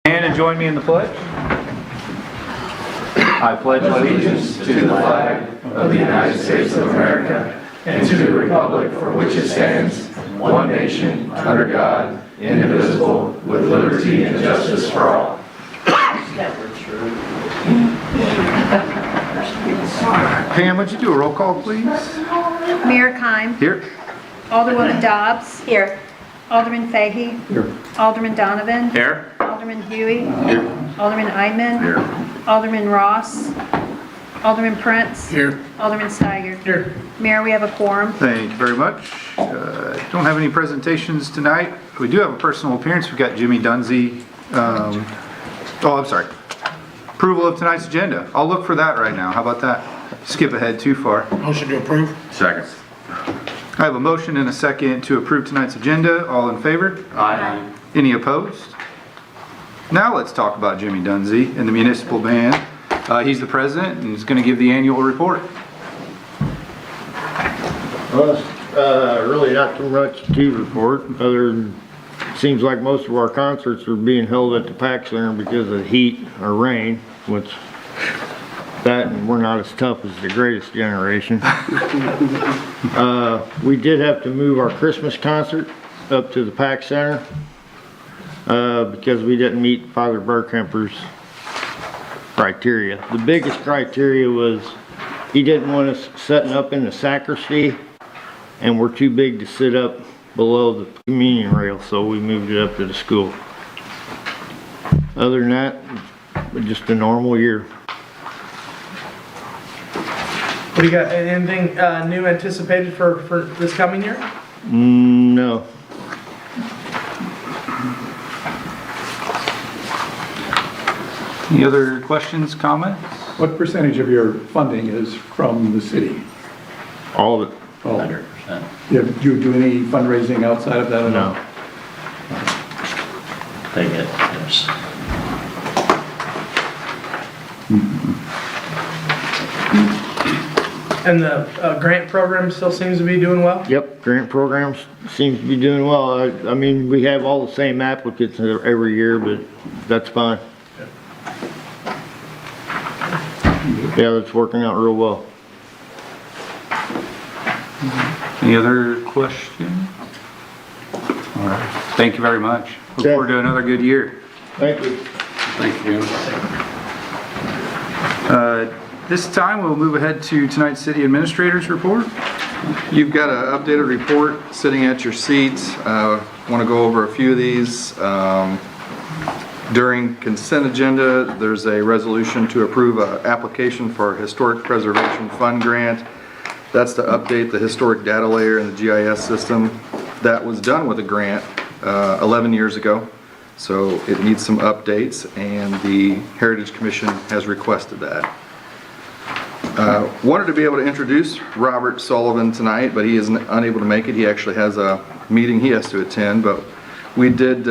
And join me in the pledge. I pledge allegiance to the flag of the United States of America and to the republic for which it stands, one nation, under God, indivisible, with liberty and justice for all. Pam, would you do a roll call, please? Mayor Kime. Here. Alderwoman Dobbs. Here. Alderman Fahey. Here. Alderman Donovan. Here. Alderman Huey. Here. Alderman Eidman. Here. Alderman Ross. Alderman Prince. Here. Alderman Steiger. Here. Mayor, we have a quorum. Thank you very much. Don't have any presentations tonight. We do have a personal appearance. We've got Jimmie Donze. I'm sorry. Approval of tonight's agenda. I'll look for that right now. How about that? Skip ahead too far. Motion to approve. Second. I have a motion and a second to approve tonight's agenda. All in favor? Aye. Any opposed? Now let's talk about Jimmie Donze and the municipal band. He's the president and he's going to give the annual report. Well, really not too much to report, other than it seems like most of our concerts are being held at the PAC Center because of heat or rain, which that and we're not as tough as the Greatest Generation. We did have to move our Christmas concert up to the PAC Center because we didn't meet Father Burkemper's criteria. The biggest criteria was he didn't want us setting up in the sacristy, and we're too big to sit up below the communion rail, so we moved it up to the school. Other than that, just a normal year. What do you got? Anything new anticipated for this coming year? No. Any other questions, comments? What percentage of your funding is from the city? All of it. Oh, 100%. do you do any fundraising outside of that at all? No. They get theirs. And the grant program still seems to be doing well? Yep, grant programs seems to be doing well. I mean, we have all the same applicants every year, but that's fine. Yeah, that's working out real well. Any other questions? All right. Thank you very much. Look forward to another good year. Thank you. Thank you. This time we'll move ahead to tonight's city administrator's report. You've got an updated report sitting at your seats. Want to go over a few of these. During consent agenda, there's a resolution to approve an application for a historic preservation fund grant. That's to update the historic data layer in the GIS system. That was done with a grant 11 years ago, so it needs some updates, and the Heritage Commission has requested that. Wanted to be able to introduce Robert Sullivan tonight, but he is unable to make it. He actually has a meeting he has to attend, but we did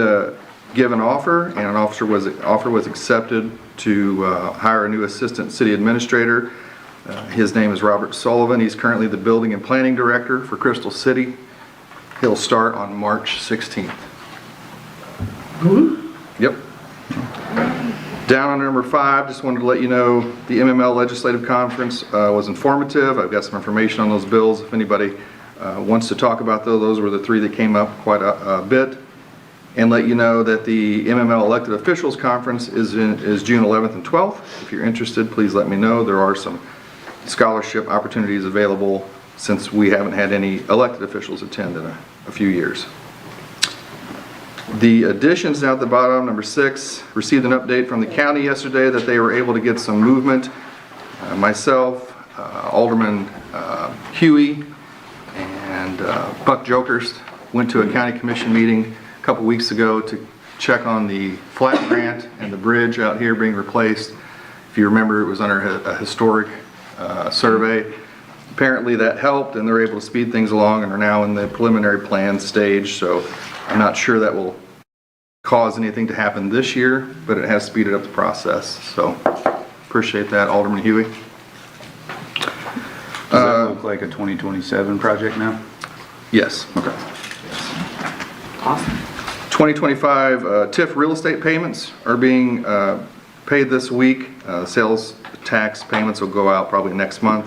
give an offer, and an offer was accepted to hire a new assistant city administrator. His name is Robert Sullivan. He's currently the building and planning director for Crystal City. He'll start on March 16th. Yep. Down on number 5, just wanted to let you know the MML Legislative Conference was informative. I've got some information on those bills if anybody wants to talk about those. Those were the 3 that came up quite a bit. And let you know that the MML Elected Officials Conference is June 11th and 12th. If you're interested, please let me know. There are some scholarship opportunities available since we haven't had any elected officials attend in a few years. The additions down at the bottom, number 6, received an update from the county yesterday that they were able to get some movement. Myself, Alderman Huey, and Buck Jokerst went to a county commission meeting a couple weeks ago to check on the flat grant and the bridge out here being replaced. If you remember, it was under a historic survey. Apparently that helped, and they're able to speed things along and are now in the preliminary plan stage, so I'm not sure that will cause anything to happen this year, but it has speeded up the process, so appreciate that, Alderman Huey. Does that look like a 2027 project now? Yes. Okay. Awesome. 2025 TIF real estate payments are being paid this week. Sales tax payments will go out probably next month.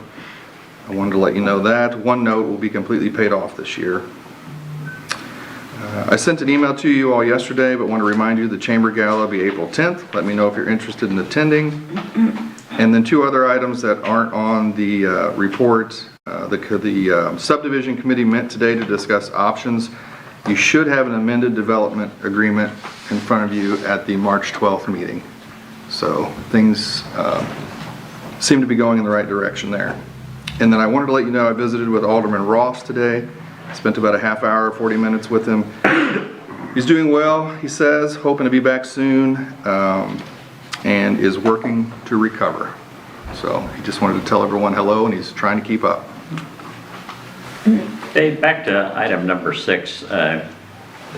I wanted to let you know that. One note will be completely paid off this year. I sent an email to you all yesterday, but want to remind you the Chamber Gala will be April 10th. Let me know if you're interested in attending. And then two other items that aren't on the report. The subdivision committee met today to discuss options. You should have an amended development agreement in front of you at the March 12th meeting. So things seem to be going in the right direction there. And then I wanted to let you know I visited with Alderman Ross today. Spent about a half hour, 40 minutes with him. He's doing well, he says, hoping to be back soon, and is working to recover. So he just wanted to tell everyone hello, and he's trying to keep up. Dave, back to item number 6. The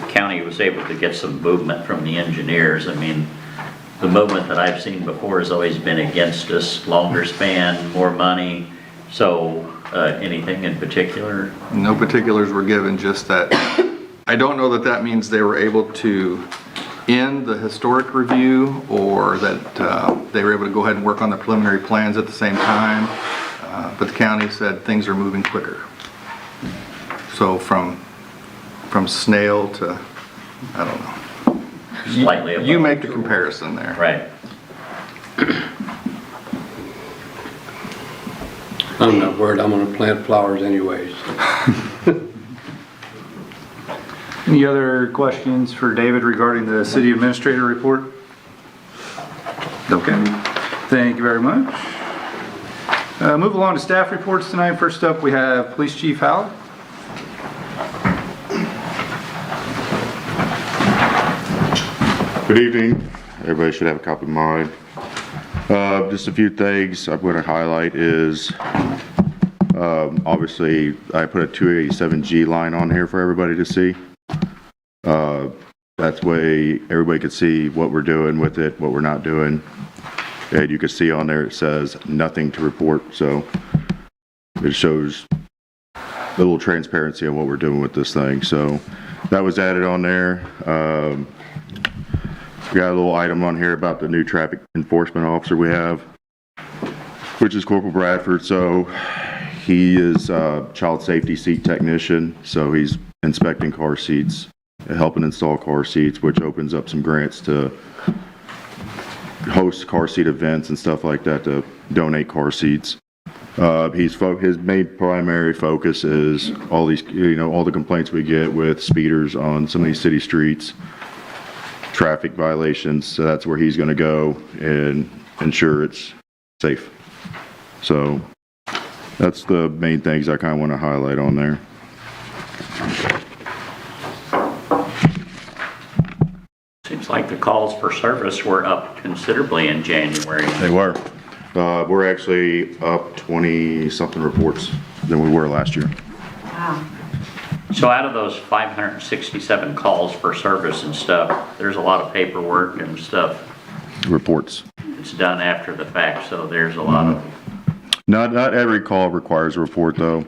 county was able to get some movement from the engineers. I mean, the movement that I've seen before has always been against us, longer span, more money. So anything in particular? No particulars were given, just that I don't know that that means they were able to end the historic review, or that they were able to go ahead and work on the preliminary plans at the same time. But the county said things are moving quicker. So from snail to, I don't know. Slightly above. You make the comparison there. Right. I'm not worried, I'm gonna plant flowers anyways. Any other questions for David regarding the city administrator report? Okay, thank you very much. Move along to staff reports tonight. First up, we have Police Chief Howell. Good evening. Everybody should have a copy of mine. Just a few things I'm going to highlight is, obviously, I put a 287G line on here for everybody to see. That's way everybody could see what we're doing with it, what we're not doing. And you can see on there it says nothing to report, so it shows a little transparency on what we're doing with this thing. So that was added on there. We got a little item on here about the new traffic enforcement officer we have, which is Corporal Bradford. So he is a child safety seat technician. So he's inspecting car seats, helping install car seats, which opens up some grants to host car seat events and stuff like that, to donate car seats. His main primary focus is all these, all the complaints we get with speeders on some of these city streets, traffic violations. So that's where he's going to go and ensure it's safe. So that's the main things I kind of want to highlight on there. Seems like the calls for service were up considerably in January. They were. We're actually up 20-something reports than we were last year. Wow. So out of those 567 calls for service and stuff, there's a lot of paperwork and stuff. Reports. It's done after the fact, so there's a lot of... Not every call requires a report, though.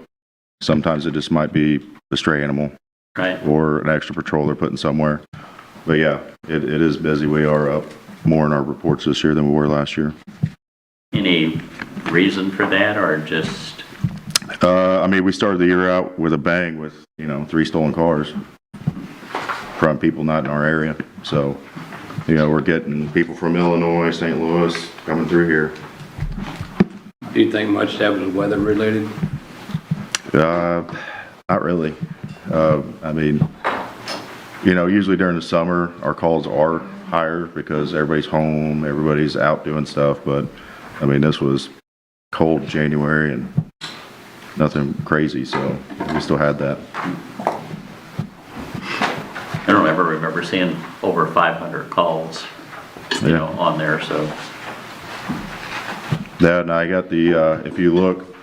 Sometimes it just might be a stray animal. Right. Or an extra patrol they're putting somewhere. But yeah, it is busy. We are up more in our reports this year than we were last year. Any reason for that, or just... I mean, we started the year out with a bang with, 3 stolen cars from people not in our area. So, we're getting people from Illinois, St. Louis coming through here. Do you think much of that was weather related? Not really. I mean, usually during the summer, our calls are higher because everybody's home, everybody's out doing stuff. But, I mean, this was cold January and nothing crazy, so we still had that. I don't ever remember seeing over 500 calls, on there, so. Yeah, and I got the, if you look,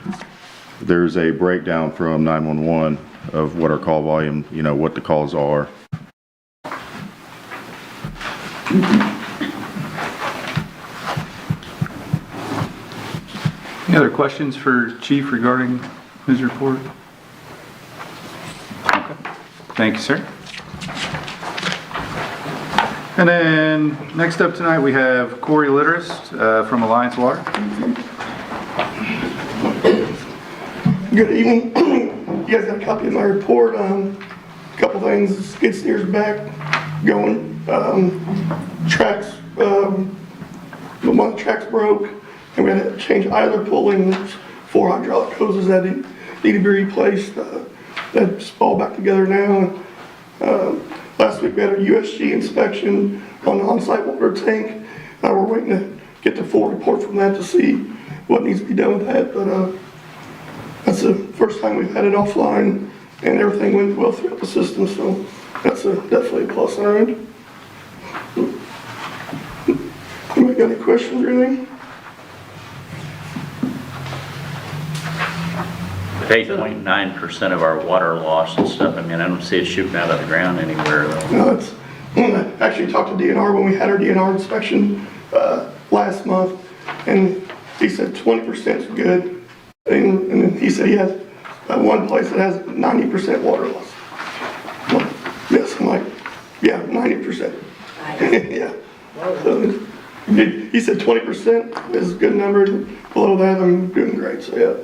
there's a breakdown from 911 of what our call volume, what the calls are. Any other questions for Chief regarding his report? Okay. Thank you, sir. And then, next up tonight, we have Corey Litterist from Alliance Water. Good evening. You guys got a copy of my report. Couple things, skid steer's back going. Tracks, one of the tracks broke, and we had to change idler pulling. There's 4 hydraulic hoses that need to be replaced. That's all back together now. Last week we had a USG inspection on the on-site water tank. We're waiting to get the full report from that to see what needs to be done with that. But that's the first time we've had it offline, and everything went well throughout the system, so that's definitely a plus on our end. Anybody got any questions or anything? 8.9% of our water loss and stuff, I mean, I don't see it shooting out of the ground anywhere though. No, it's, I actually talked to DNR when we had our DNR inspection last month, and he said 20% is good, and he said he has one place that has 90% water loss. Well, yes, I'm like, yeah, 90%. Yeah. So, he said 20% is a good number. Below that, I'm doing great, so yeah.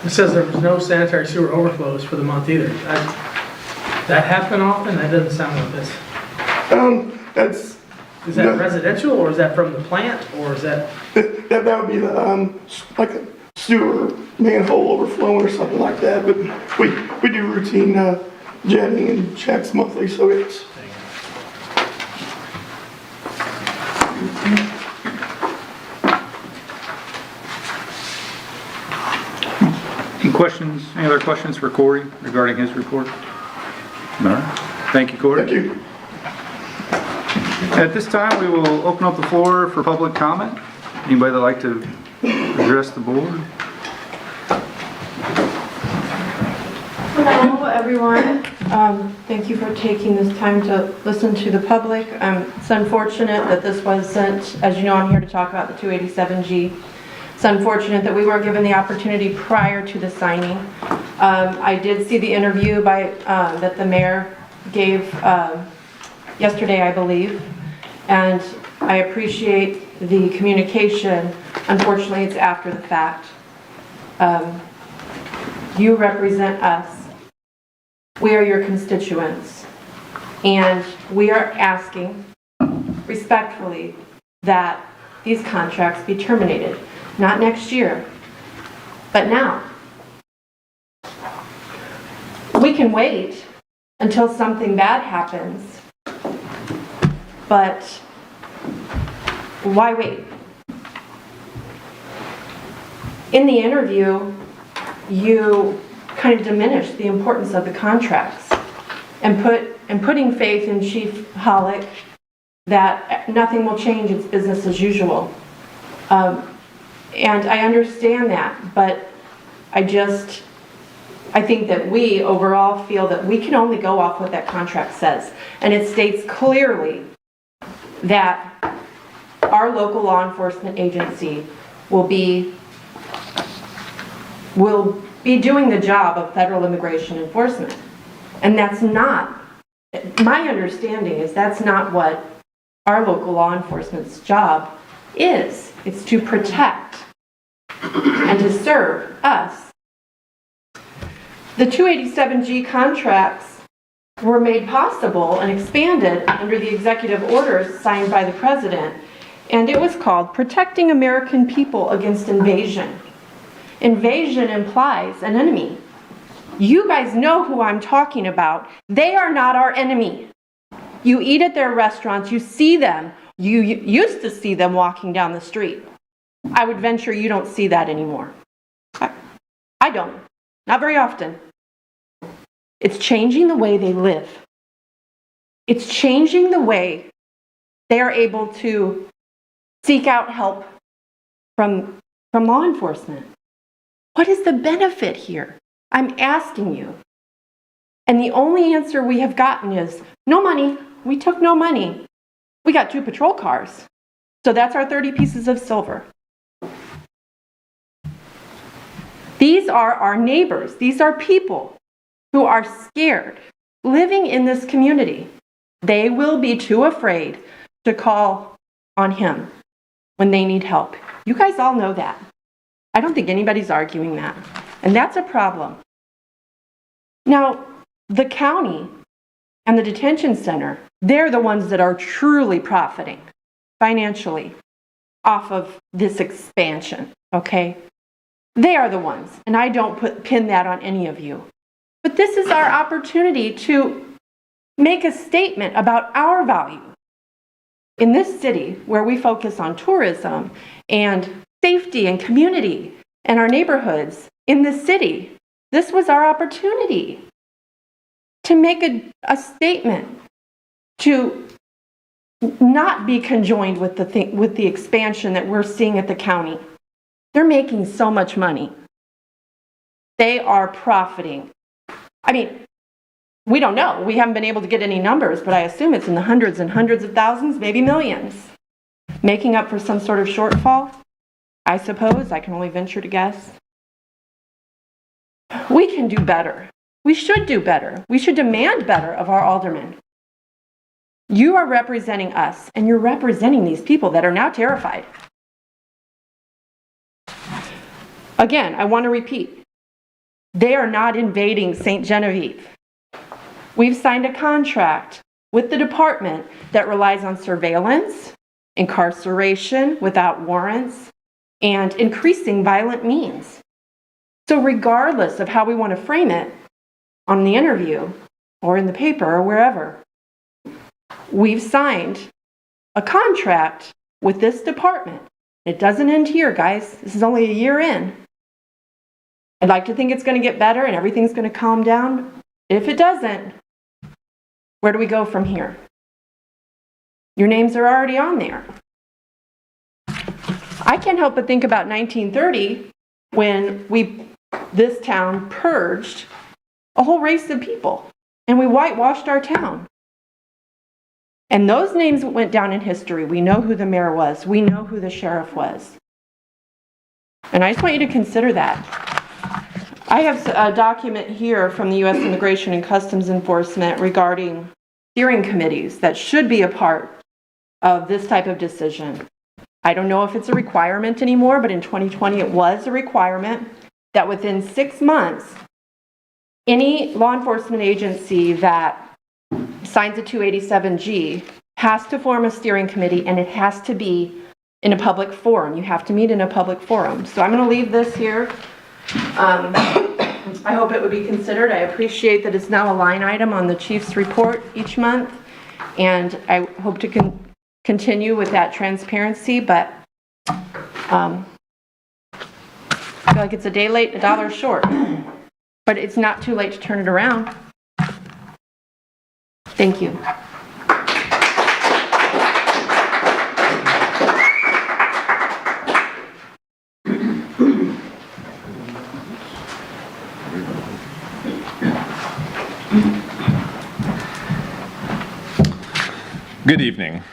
It says there was no sanitary sewer overflows for the month either. That happen often? That doesn't sound like this. That's... Is that residential, or is that from the plant, or is that? That would be the, like a sewer manhole overflowing or something like that, but we do routine jetting and checks monthly, so it's... Any questions, any other questions for Corey regarding his report? No? Thank you, Corey. Thank you. At this time, we will open up the floor for public comment. Anybody that'd like to address the board? Hello, everyone. Thank you for taking this time to listen to the public. It's unfortunate that this wasn't, as you know, I'm here to talk about the 287G. It's unfortunate that we weren't given the opportunity prior to the signing. I did see the interview that the mayor gave yesterday, I believe, and I appreciate the communication. Unfortunately, it's after the fact. You represent us. We are your constituents, and we are asking respectfully that these contracts be terminated. Not next year, but now. We can wait until something bad happens, but why wait? In the interview, you kind of diminished the importance of the contracts and putting faith in Chief Hollick that nothing will change, it's business as usual. And I understand that, but I think that we overall feel that we can only go off what that contract says. And it states clearly that our local law enforcement agency will be doing the job of federal immigration enforcement. And that's not, my understanding is that's not what our local law enforcement's job is. It's to protect and to serve us. The 287G contracts were made possible and expanded under the executive orders signed by the president, and it was called Protecting American People Against Invasion. Invasion implies an enemy. You guys know who I'm talking about. They are not our enemy. You eat at their restaurants, you see them. You used to see them walking down the street. I would venture you don't see that anymore. I don't. Not very often. It's changing the way they live. It's changing the way they are able to seek out help from law enforcement. What is the benefit here? I'm asking you. And the only answer we have gotten is, no money. We took no money. We got 2 patrol cars. So that's our 30 pieces of silver. These are our neighbors. These are people who are scared. living in this community, they will be too afraid to call on him when they need help. You guys all know that. I don't think anybody's arguing that. And that's a problem. Now, the county and the detention center, they're the ones that are truly profiting financially off of this expansion, okay? They are the ones, and I don't pin that on any of you. But this is our opportunity to make a statement about our value in this city where we focus on tourism and safety and community and our neighborhoods in this city. This was our opportunity to make a statement, to not be conjoined with the expansion that we're seeing at the county. They're making so much money. They are profiting. I mean, we don't know. We haven't been able to get any numbers, but I assume it's in the hundreds and hundreds of thousands, maybe millions. Making up for some sort of shortfall, I suppose. I can only venture to guess. We can do better. We should do better. We should demand better of our aldermen. You are representing us, and you're representing these people that are now terrified. Again, I want to repeat, they are not invading St. Genevieve. We've signed a contract with the department that relies on surveillance, incarceration without warrants, and increasing violent means. So regardless of how we want to frame it on the interview or in the paper or wherever, we've signed a contract with this department. It doesn't end here, guys. This is only a year in. I'd like to think it's going to get better and everything's going to calm down. If it doesn't, where do we go from here? Your names are already on there. I can't help but think about 1930 when this town purged a whole race of people and we whitewashed our town. And those names went down in history. We know who the mayor was. We know who the sheriff was. And I just want you to consider that. I have a document here from the U.S. Immigration and Customs Enforcement regarding steering committees that should be a part of this type of decision. I don't know if it's a requirement anymore, but in 2020 it was a requirement that within 6 months, any law enforcement agency that signs a 287G has to form a steering committee, and it has to be in a public forum. You have to meet in a public forum. So I'm going to leave this here. I hope it would be considered. I appreciate that it's now a line item on the chief's report each month, and I hope to continue with that transparency, but I feel like it's a day late, a dollar short, but it's not too late to turn it around. Thank you. Good evening.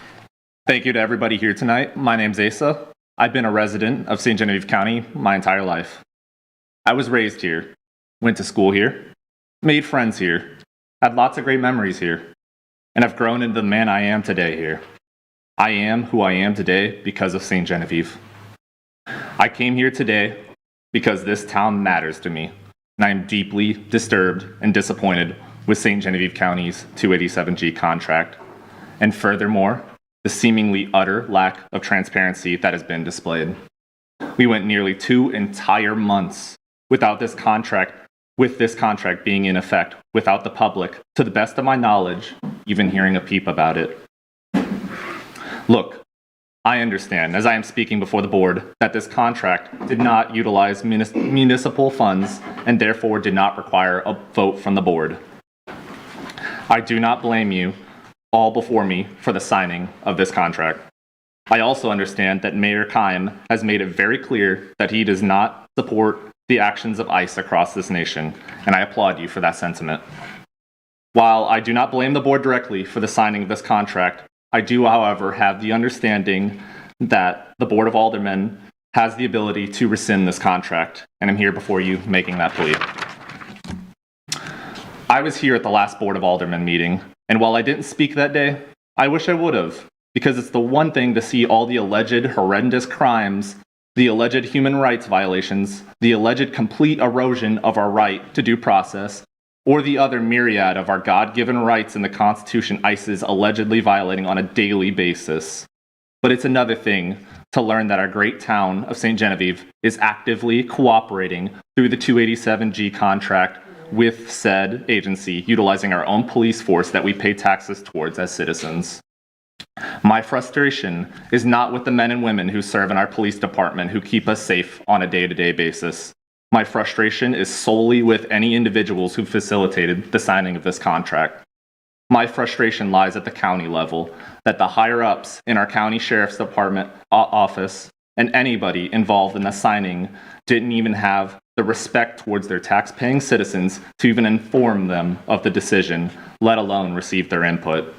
Thank you to everybody here tonight. My name's Asa. I've been a resident of St. Genevieve County my entire life. I was raised here, went to school here, made friends here, had lots of great memories here, and I've grown into the man I am today here. I am who I am today because of St. Genevieve. I came here today because this town matters to me, and I am deeply disturbed and disappointed with St. Genevieve County's 287G contract, and furthermore, the seemingly utter lack of transparency that has been displayed. We went nearly 2 entire months without this contract, with this contract being in effect, without the public, to the best of my knowledge, even hearing a peep about it. Look, I understand, as I am speaking before the board, that this contract did not utilize municipal funds and therefore did not require a vote from the board. I do not blame you all before me for the signing of this contract. I also understand that Mayor Keim has made it very clear that he does not support the actions of ICE across this nation, and I applaud you for that sentiment. While I do not blame the board directly for the signing of this contract, I do, however, have the understanding that the Board of Aldermen has the ability to rescind this contract, and I'm here before you making that plea. I was here at the last Board of Aldermen meeting, and while I didn't speak that day, I wish I would have, because it's the one thing to see all the alleged horrendous crimes, the alleged human rights violations, the alleged complete erosion of our right to due process, or the other myriad of our God-given rights in the Constitution ICE is allegedly violating on a daily basis. But it's another thing to learn that our great town of St. Genevieve is actively cooperating through the 287G contract with said agency, utilizing our own police force that we pay taxes towards as citizens. My frustration is not with the men and women who serve in our police department who keep us safe on a day-to-day basis. My frustration is solely with any individuals who facilitated the signing of this contract. My frustration lies at the county level, that the higher-ups in our county sheriff's department office and anybody involved in the signing didn't even have the respect towards their tax-paying citizens to even inform them of the decision, let alone receive their input.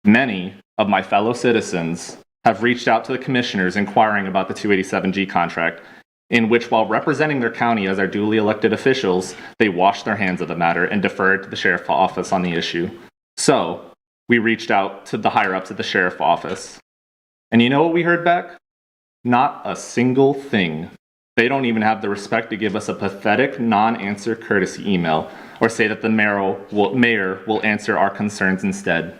Many of my fellow citizens have reached out to the commissioners inquiring about the 287G contract, in which, while representing their county as our duly elected officials, they washed their hands of the matter and deferred to the sheriff's office on the issue. So, we reached out to the higher-ups at the sheriff's office. And you know what we heard back? Not a single thing. They don't even have the respect to give us a pathetic non-answer courtesy email or say that the mayor will answer our concerns instead.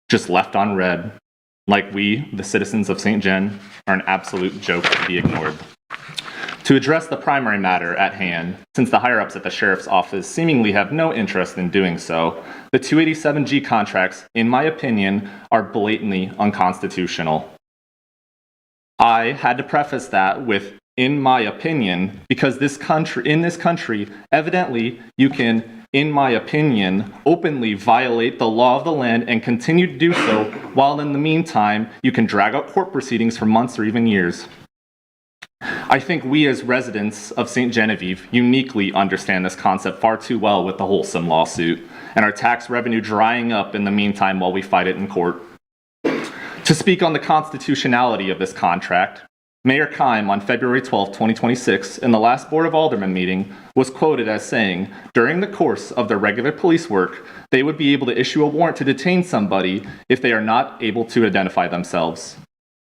Just left on red, like we, the citizens of St. Gen, are an absolute joke to be ignored. To address the primary matter at hand, since the higher-ups at the sheriff's office seemingly have no interest in doing so, the 287G contracts, in my opinion, are blatantly unconstitutional. I had to preface that with, in my opinion, because in this country, evidently, you can, in my opinion, openly violate the law of the land and continue to do so, while in the meantime, you can drag out court proceedings for months or even years. I think we as residents of St. Genevieve uniquely understand this concept far too well with the Wholesome lawsuit, and our tax revenue drying up in the meantime while we fight it in court. To speak on the constitutionality of this contract, Mayor Keim on February 12, 2026, in the last Board of Aldermen meeting, was quoted as saying, during the course of their regular police work, they would be able to issue a warrant to detain somebody if they are not able to identify themselves.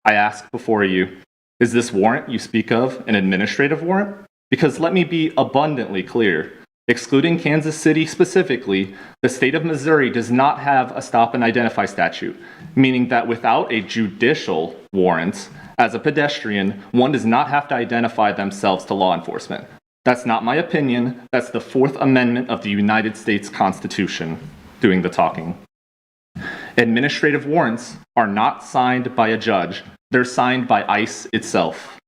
I ask before you, is this warrant you speak of an administrative warrant? Because let me be abundantly clear. Excluding Kansas City specifically, the state of Missouri does not have a stop and identify statute, meaning that without a judicial warrant, as a pedestrian, one does not have to identify themselves to law enforcement. That's not my opinion. That's the Fourth Amendment of the United States Constitution doing the talking. Administrative warrants are not signed by a judge. They're signed by ICE itself.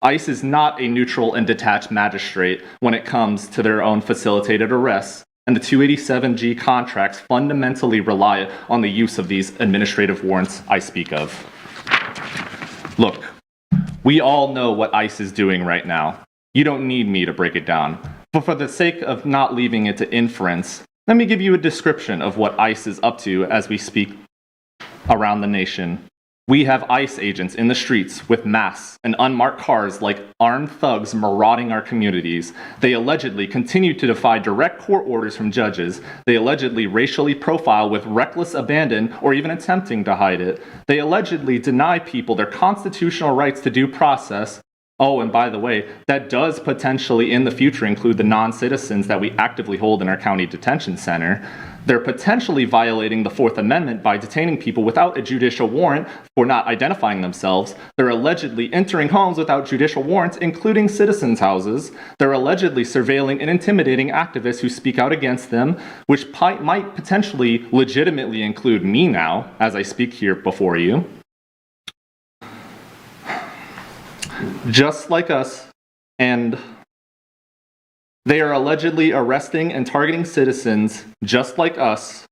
ICE is not a neutral and detached magistrate when it comes to their own facilitated arrests, and the 287G contracts fundamentally rely on the use of these administrative warrants I speak of. Look, we all know what ICE is doing right now. You don't need me to break it down. But for the sake of not leaving it to inference, let me give you a description of what ICE is up to as we speak around the nation. We have ICE agents in the streets with masks and unmarked cars like armed thugs marauding our communities. They allegedly continue to defy direct court orders from judges. They allegedly racially profile with reckless abandon or even attempting to hide it. They allegedly deny people their constitutional rights to due process. Oh, and by the way, that does potentially in the future include the non-citizens that we actively hold in our county detention center. They're potentially violating the Fourth Amendment by detaining people without a judicial warrant for not identifying themselves. They're allegedly entering homes without judicial warrants, including citizens' houses. They're allegedly surveilling and intimidating activists who speak out against them, which might potentially legitimately include me now, as I speak here before you. Just like us, and they are allegedly arresting and targeting citizens just like us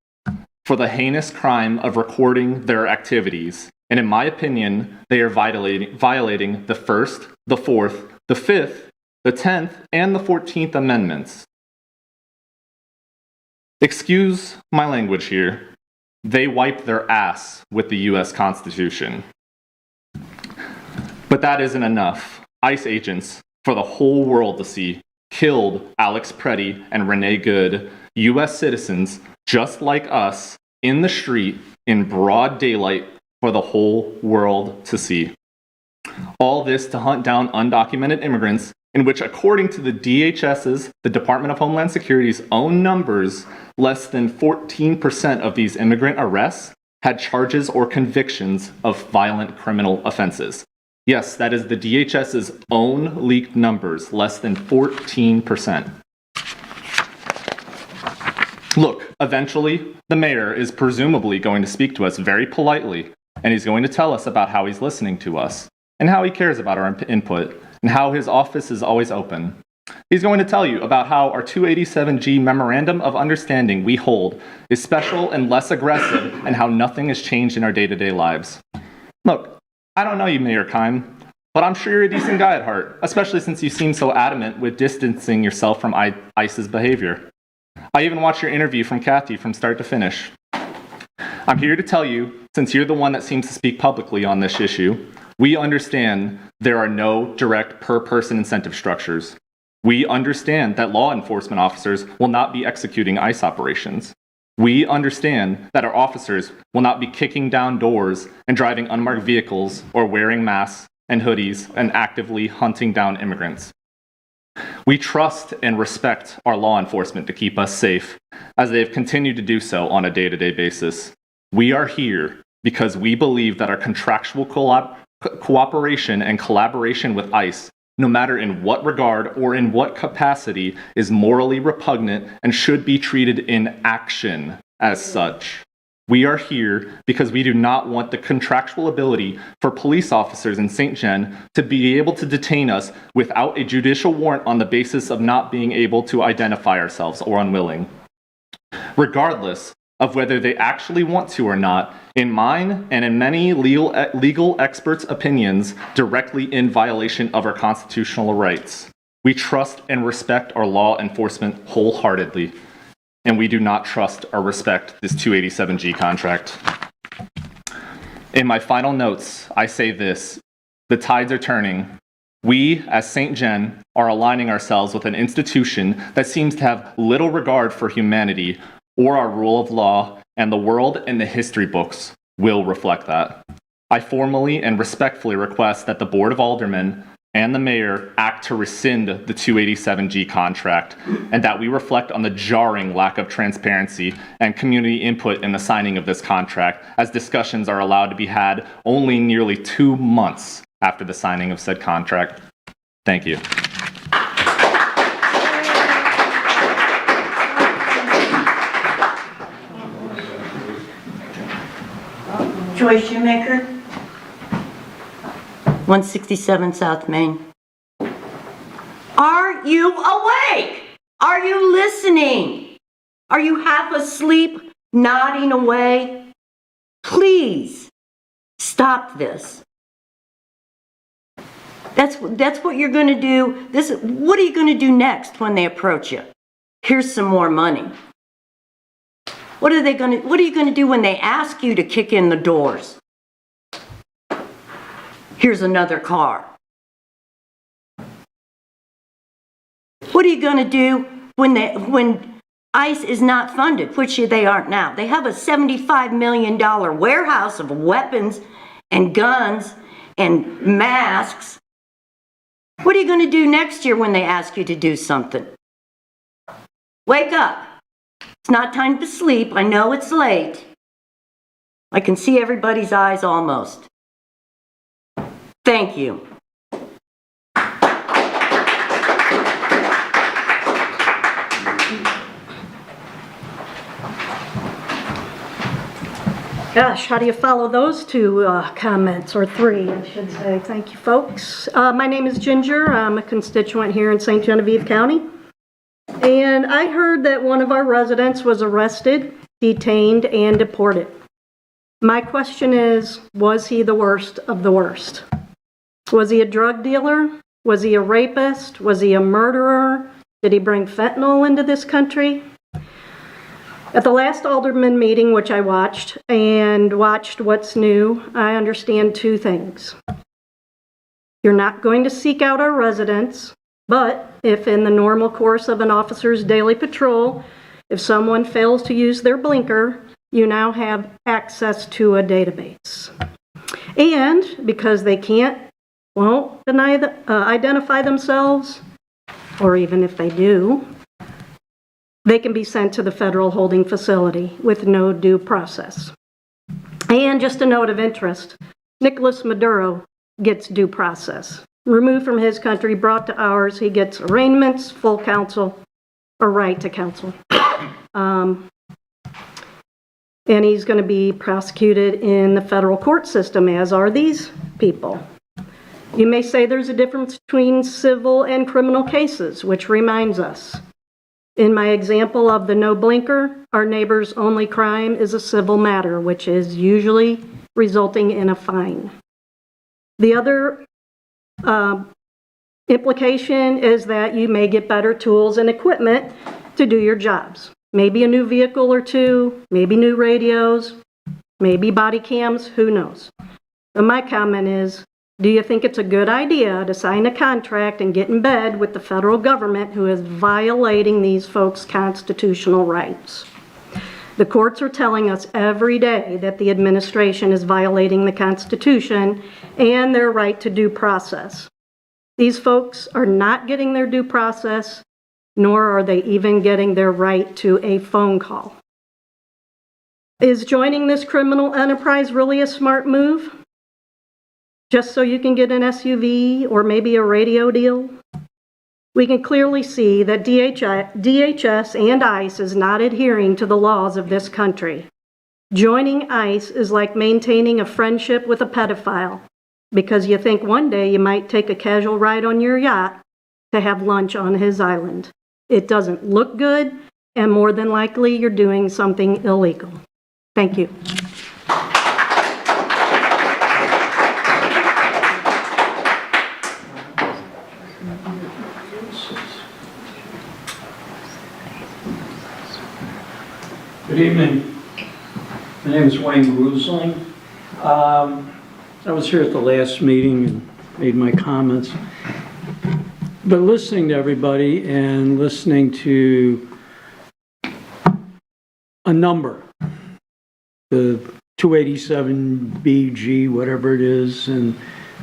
for the heinous crime of recording their activities. And in my opinion, they are violating the First, the Fourth, the Fifth, the 10th, and the 14th Amendments. Excuse my language here. They wipe their ass with the U.S. Constitution. But that isn't enough. ICE agents, for the whole world to see, killed Alex Preddy and Renee Good, U.S. citizens just like us, in the street in broad daylight for the whole world to see. All this to hunt down undocumented immigrants, in which, according to the DHS's, the Department of Homeland Security's own numbers, less than 14% of these immigrant arrests had charges or convictions of violent criminal offenses. Yes, that is the DHS's own leaked numbers, less than 14%. Look, eventually, the mayor is presumably going to speak to us very politely, and he's going to tell us about how he's listening to us, and how he cares about our input, and how his office is always open. He's going to tell you about how our 287G Memorandum of Understanding we hold is special and less aggressive, and how nothing has changed in our day-to-day lives. Look, I don't know you, Mayor Keim, but I'm sure you're a decent guy at heart, especially since you seem so adamant with distancing yourself from ICE's behavior. I even watched your interview from Kathy from start to finish. I'm here to tell you, since you're the one that seems to speak publicly on this issue, we understand there are no direct per-person incentive structures. We understand that law enforcement officers will not be executing ICE operations. We understand that our officers will not be kicking down doors and driving unmarked vehicles or wearing masks and hoodies and actively hunting down immigrants. We trust and respect our law enforcement to keep us safe, as they have continued to do so on a day-to-day basis. We are here because we believe that our contractual cooperation and collaboration with ICE, no matter in what regard or in what capacity, is morally repugnant and should be treated in action as such. We are here because we do not want the contractual ability for police officers in St. Gen to be able to detain us without a judicial warrant on the basis of not being able to identify ourselves or unwilling. Regardless of whether they actually want to or not, in mine and in many legal experts' opinions, directly in violation of our constitutional rights. We trust and respect our law enforcement wholeheartedly, and we do not trust or respect this 287G contract. In my final notes, I say this: the tides are turning. We, as St. Gen, are aligning ourselves with an institution that seems to have little regard for humanity or our rule of law, and the world and the history books will reflect that. I formally and respectfully request that the Board of Aldermen and the Mayor act to rescind the 287G contract, and that we reflect on the jarring lack of transparency and community input in the signing of this contract, as discussions are allowed to be had only nearly 2 months after the signing of said contract. Thank you. Joyce Shoemaker, 167 South Main. Are you awake? Are you listening? Are you half asleep, nodding away? Please stop this. That's what you're going to do. What are you going to do next when they approach you? Here's some more money. What are you going to do when they ask you to kick in the doors? Here's another car. What are you going to do when ICE is not funded, which they aren't now? They have a $75 million warehouse of weapons and guns and masks. What are you going to do next year when they ask you to do something? Wake up. It's not time to sleep. I know it's late. I can see everybody's eyes almost. Thank you. Gosh, how do you follow those two comments, or three, I should say. Thank you, folks. My name is Ginger. I'm a constituent here in St. Genevieve County. And I heard that one of our residents was arrested, detained, and deported. My question is, was he the worst of the worst? Was he a drug dealer? Was he a rapist? Was he a murderer? Did he bring fentanyl into this country? At the last Alderman meeting, which I watched, and watched What's New, I understand two things. You're not going to seek out our residents. But if in the normal course of an officer's daily patrol, if someone fails to use their blinker, you now have access to a database. And because they can't, identify themselves, or even if they do, they can be sent to the federal holding facility with no due process. And just a note of interest, Nicolas Maduro gets due process. Removed from his country, brought to ours, he gets arraignments, full counsel, or right to counsel. And he's going to be prosecuted in the federal court system, as are these people. You may say there's a difference between civil and criminal cases, which reminds us. In my example of the no blinker, our neighbor's only crime is a civil matter, which is usually resulting in a fine. The other implication is that you may get better tools and equipment to do your jobs. Maybe a new vehicle or two, maybe new radios, maybe body cams, who knows? But my comment is, do you think it's a good idea to sign a contract and get in bed with the federal government who is violating these folks' constitutional rights? The courts are telling us every day that the administration is violating the Constitution and their right to due process. These folks are not getting their due process, nor are they even getting their right to a phone call. Is joining this criminal enterprise really a smart move? Just so you can get an SUV or maybe a radio deal? We can clearly see that DHS and ICE is not adhering to the laws of this country. Joining ICE is like maintaining a friendship with a pedophile, because you think one day you might take a casual ride on your yacht to have lunch on his island. It doesn't look good, and more than likely you're doing something illegal. Thank you. Good evening. My name is Wayne Rusling. I was here at the last meeting and made my comments. But listening to everybody and listening to a number, the 287BG, whatever it is, and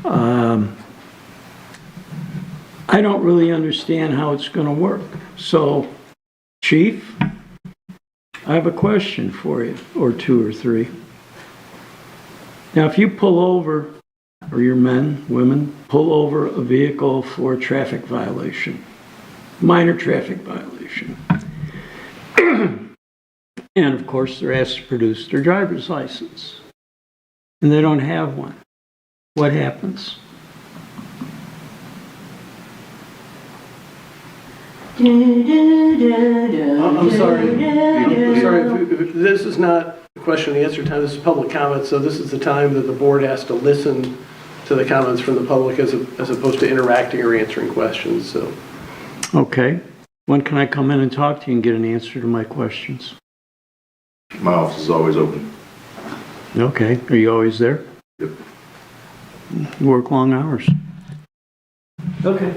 I don't really understand how it's going to work. So, Chief, I have a question for you, or two or three. Now, if you pull over, or your men, women, pull over a vehicle for a traffic violation, minor traffic violation, and of course they're asked to produce their driver's license, and they don't have one, what happens? I'm sorry. This is not a question and answer time. This is public comment, so this is the time that the board has to listen to the comments from the public as opposed to interacting or answering questions. So, okay. When can I come in and talk to you and get an answer to my questions? My office is always open. Okay. Are you always there? Yep. You work long hours. Okay.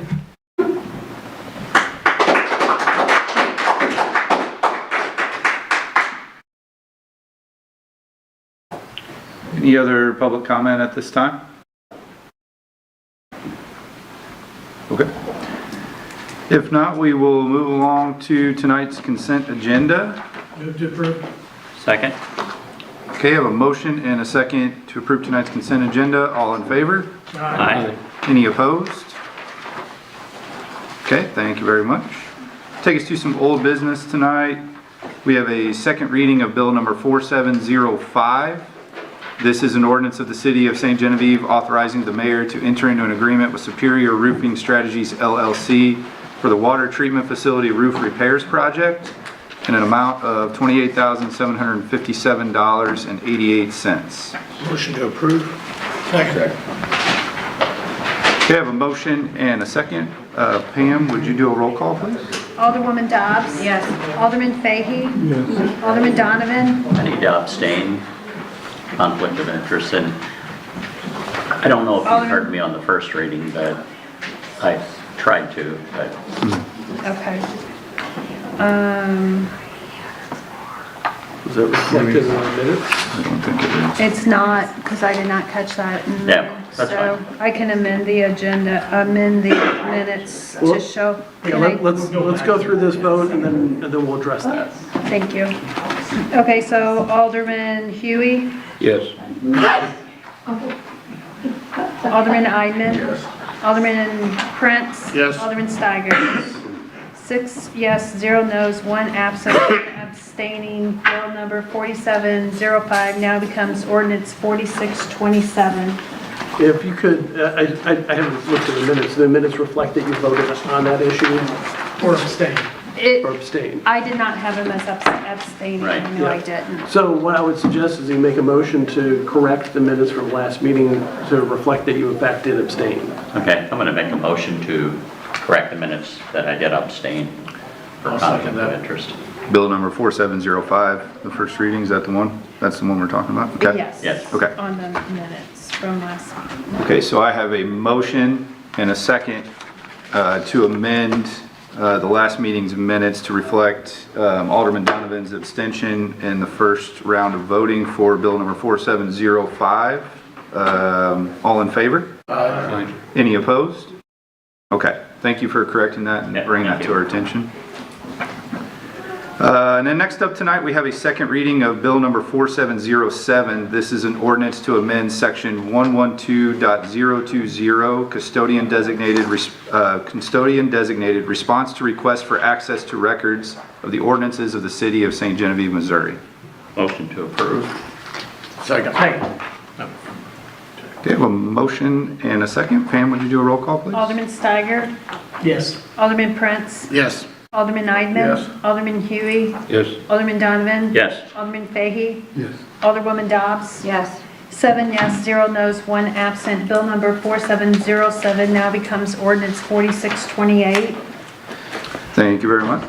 Any other public comment at this time? Okay. If not, we will move along to tonight's consent agenda. Move to approve. Second? Okay, I have a motion and a second to approve tonight's consent agenda. All in favor? Aye. Any opposed? Okay, thank you very much. Take us to some old business tonight. We have a second reading of bill number 4705. This is an ordinance of the City of St. Genevieve authorizing the mayor to enter into an agreement with Superior Roofing Strategies LLC for the water treatment facility roof repairs project in an amount of $28,757.88. Motion to approve. Second. Okay, I have a motion and a second. Pam, would you do a roll call, please? Alderwoman Dobbs. Yes. Alderman Fahey. Yes. Alderman Donovan. I need to abstain. Conflict of interest, and I don't know if you heard me on the first reading, but I tried to, but Okay. Is that reflected in the minutes? I don't think it is. It's not, because I did not catch that. Yeah, that's So I can amend the agenda, amend the minutes to show. Yeah, Can I- let's go through this vote and then we'll address that. Thank you. Okay, so Alderman Huey, Yes. Alderman Eidman. Alderman Prince. Yes. Alderman Steiger. 6 yes, 0 no's, 1 absent, 1 abstaining. Bill number 4705 now becomes ordinance 4627. If you could, I haven't looked at the minutes. The minutes reflect that you voted on that issue Or abstain. or abstained. I did not have him as abstaining. Right. No, I didn't. So what I would suggest is you make a motion to correct the minutes from last meeting to reflect that you in fact did abstain. okay, I'm gonna make a motion to correct the minutes that I did abstain for conflict of interest. Bill number 4705, the first reading, is that the one? That's the one we're talking about? Okay. Yes. Yes. Okay. On the minutes from last meeting. Okay, so I have a motion and a second to amend the last meeting's minutes to reflect Alderman Donovan's abstention in the first round of voting for bill number 4705. All in favor? Aye. Any opposed? Okay, thank you for correcting that and Yeah, bringing that thank to you. our attention. And then next up tonight, we have a second reading of bill number 4707. This is an ordinance to amend section 112.020 custodian designated response to requests for access to records of the ordinances of the city of St. Genevieve, Missouri. Motion to approve. Second. Okay, I have a motion and a second. Pam, would you do a roll call, please? Alderman Steiger. Yes. Alderman Prince. Yes. Alderman Eidman. Yes. Alderman Huey. Yes. Alderman Donovan. Yes. Alderman Fahey. Yes. Alderwoman Dobbs. Yes. 7 yes, 0 no's, 1 absent. Bill number 4707 now becomes ordinance 4628. Thank you very much.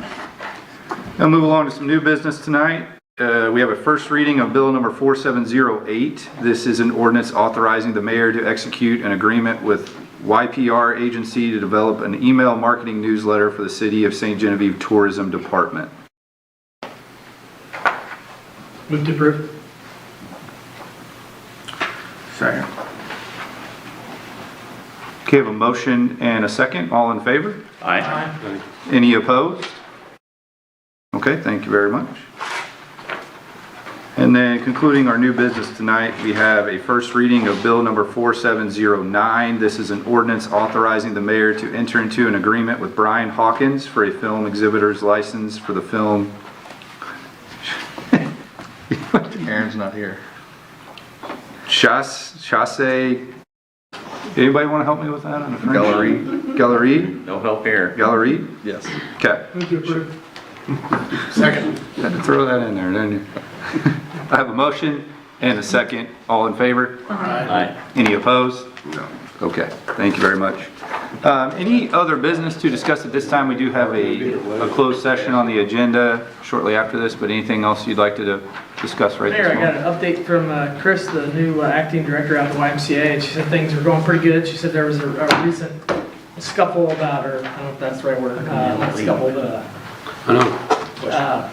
Now move along to some new business tonight. We have a first reading of bill number 4708. This is an ordinance authorizing the mayor to execute an agreement with YPR agency to develop an email marketing newsletter for the city of St. Genevieve Tourism Department. Move to approve. Second. Okay, I have a motion and a second. All in favor? Aye. Any opposed? Okay, thank you very much. And then concluding our new business tonight, we have a first reading of bill number 4709. This is an ordinance authorizing the mayor to enter into an agreement with Brian Hawkins for a film exhibitor's license for the film. Aaron's not here. Chasse. Anybody want to help me with that on the French? Gallery? No help here. Gallery? Yes. Okay. Move to approve. Second. Had to throw that in there, didn't you? I have a motion and a second. All in favor? Aye. Any opposed? No. Okay, thank you very much. Any other business to discuss at this time? We do have a closed session on the agenda shortly after this, but anything else you'd like to discuss right Mayor, this I got moment? an update from Chris, the new acting director out of the YMCA, and she said things were going pretty good. She said there was a recent scuffle about, or I don't know if that's the right word, not scuffle, I know.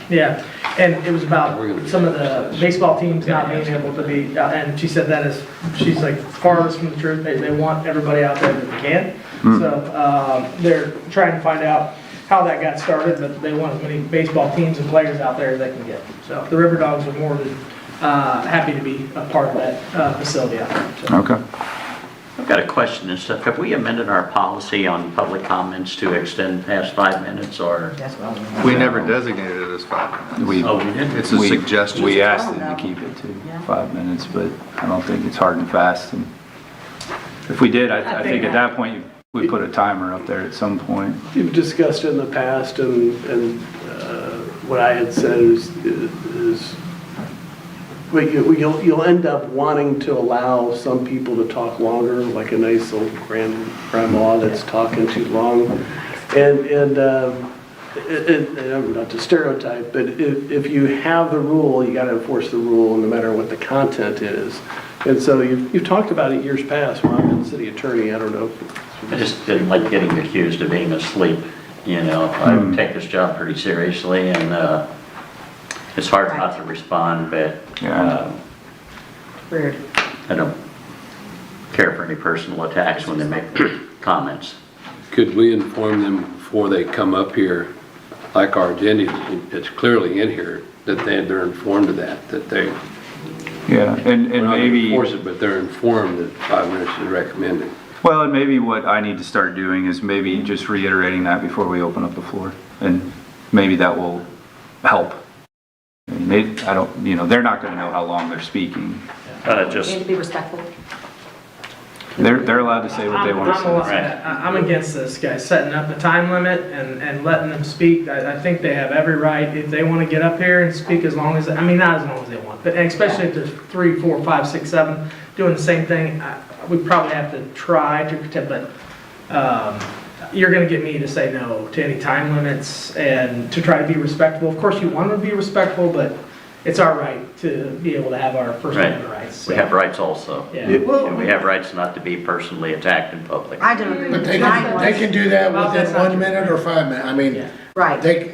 yeah, and it was about some of the baseball teams not being able to be, and she said that is, she's like farthest from the truth. They want everybody out there that they can. So they're trying to find out how that got started, but they want as many baseball teams and players out there as they can get. So the River Dogs are more than happy to be a part of that facility out there. So. Okay. I've got a question and stuff. Have we amended our policy on public comments to extend past 5 minutes or? We never designated it as 5 minutes. Oh, we didn't? It's a suggestion. We asked them to keep it to 5 minutes, but I don't think it's hard and fast. And if we did, I think at that point, we put a timer up there at some point. You've discussed it in the past, and what I had said is but you'll end up wanting to allow some people to talk longer, like a nice old grandma that's talking too long. And not to stereotype, but if you have the rule, you got to enforce the rule no matter what the content is. And so you've talked about it years past when I've been city attorney. I don't know if I just didn't like getting accused of being asleep, you know. I take this job pretty seriously, and it's hard not to respond, but Weird. I don't care for any personal attacks when they make comments. Could we inform them before they come up here, like our agenda, it's clearly in here, that they're informed of that they, Yeah, and we're not gonna maybe, force it, but they're informed that 5 minutes is recommended. well, and maybe what I need to start doing is maybe just reiterating that before we open up the floor. And maybe that will help. I mean, I don't, you know, they're not gonna know how long they're speaking. Just, And be respectful. They're allowed to say what they want to say. I'm against this, guys, setting up a time limit and letting them speak. I think they have every right, if they want to get up here and speak as long as, I mean, not as long as they want, but especially if there's 3, 4, 5, 6, 7 doing the same thing, we probably have to try to, but you're going to get me to say no to any time limits and to try to be respectful. Of course, you want to be respectful, but it's our right to be able to have our First Amendment rights. we have rights also. Yeah. And we have rights not to be personally attacked in public. I don't agree. But they Mine was- can do that Well, within that's not 1 true. minute or 5 minutes. I mean, Right. they,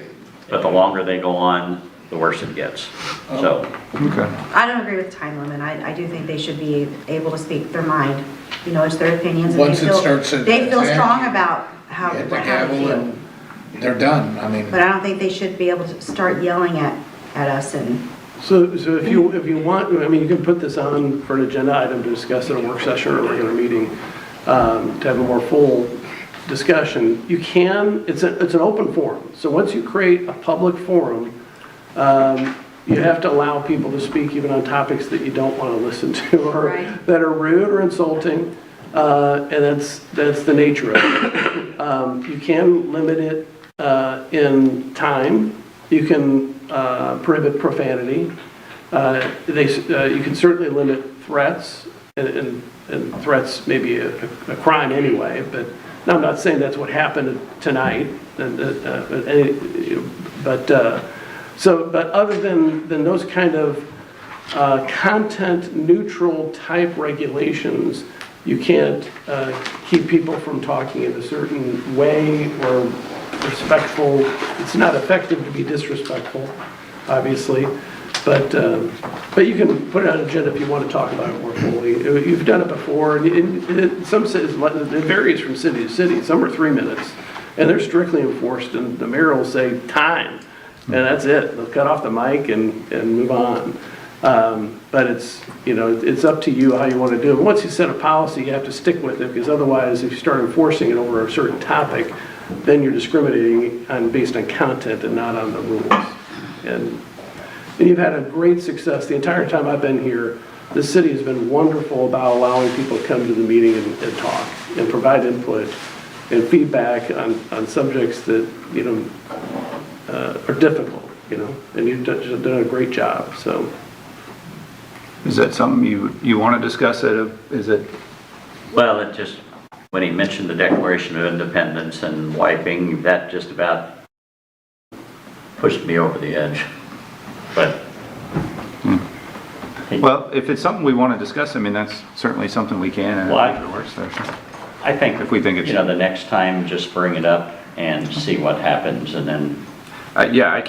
But the longer they go on, the worse it gets. So, Okay. I don't agree with the time limit. I do think they should be able to speak their mind. You know, it's their opinions. And Once they it feel, starts to they feel attack strong you, about how hit the they gavel feel. and they're done. I mean, But I don't think they should be able to start yelling at us and. So if you want, I mean, you can put this on for an agenda item to discuss at a work session or a regular meeting, to have a more full discussion. You can, it's an open forum. So once you create a public forum, you have to allow people to speak even on topics that you don't want to listen to or that are rude or insulting. And that's the nature of it. You can limit it in time. You can prohibit profanity. You can certainly limit threats, and threats may be a crime anyway, but now I'm not saying that's what happened tonight. But other than those kind of content neutral type regulations, you can't keep people from talking in a certain way or respectful. It's not effective to be disrespectful, obviously, but you can put it on an agenda if you want to talk about it more fully. You've done it before, and in some cities, it varies from city to city. Some are 3 minutes, and they're strictly enforced, and the mayor will say time, and that's it. They'll cut off the mic and move on. But it's, you know, it's up to you how you want to do it. Once you set a policy, you have to stick with it, because otherwise, if you start enforcing it over a certain topic, then you're discriminating based on content and not on the rules. And you've had a great success. The entire time I've been here, the city has been wonderful about allowing people to come to the meeting and talk and provide input and feedback on subjects that, you know, are difficult, you know, and you've done a great job, so. Is that something you want to discuss? Is it? well, it just, when he mentioned the Declaration of Independence and wiping, that just about pushed me over the edge. But Well, if it's something we want to discuss, I mean, that's certainly something we can at a work session. I think if we think it's, you know, the next time, just bring it up and see what happens, and then. Yeah, I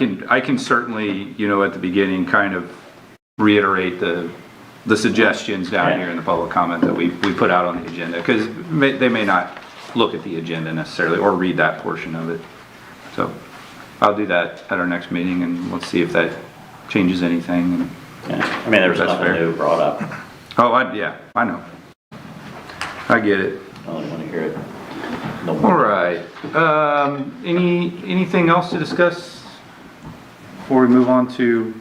can certainly, you know, at the beginning, kind of reiterate the suggestions down here in the public comment that we put out on the agenda, because they may not look at the agenda necessarily or read that portion of it. So I'll do that at our next meeting, and let's see if that changes anything. Yeah. I mean, there was nothing new brought up. Oh, I know. I get it. I only want to hear it. All right. Anything else to discuss before we move on to,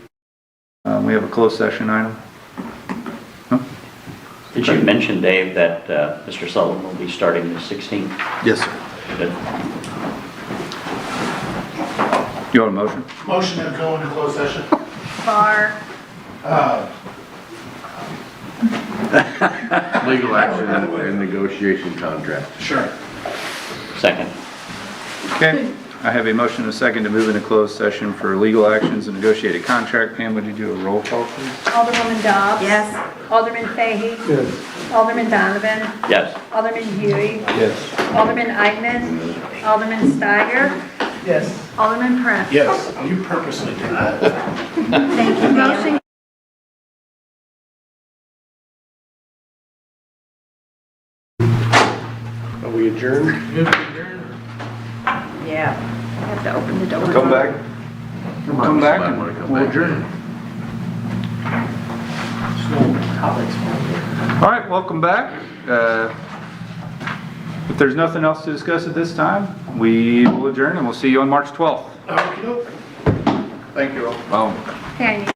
we have a closed session item? No? Did you mention, Dave, that Mr. Sullivan will be starting the 16th? Yes, sir. Good. You want a motion? motion to go into closed session. Bar. Legal action and negotiation contract. Sure. Second. Okay. I have a motion and a second to move into closed session for legal actions and negotiated contract. Pam, would you do a roll call, please? Alderwoman Dobbs. Yes. Alderman Fahey. Yes. Alderman Donovan. Yes. Alderman Huey. Yes. Alderman Eidman. Alderman Steiger. Yes. Alderman Prince. Yes, you purposely did that. Thank you, motion. Are we adjourned? Yeah, I have to open the door. Come back and we'll adjourn. All right, welcome back. If there's nothing else to discuss at this time, we will adjourn and we'll see you on March 12th. Thank you all. Oh. Hey, I need-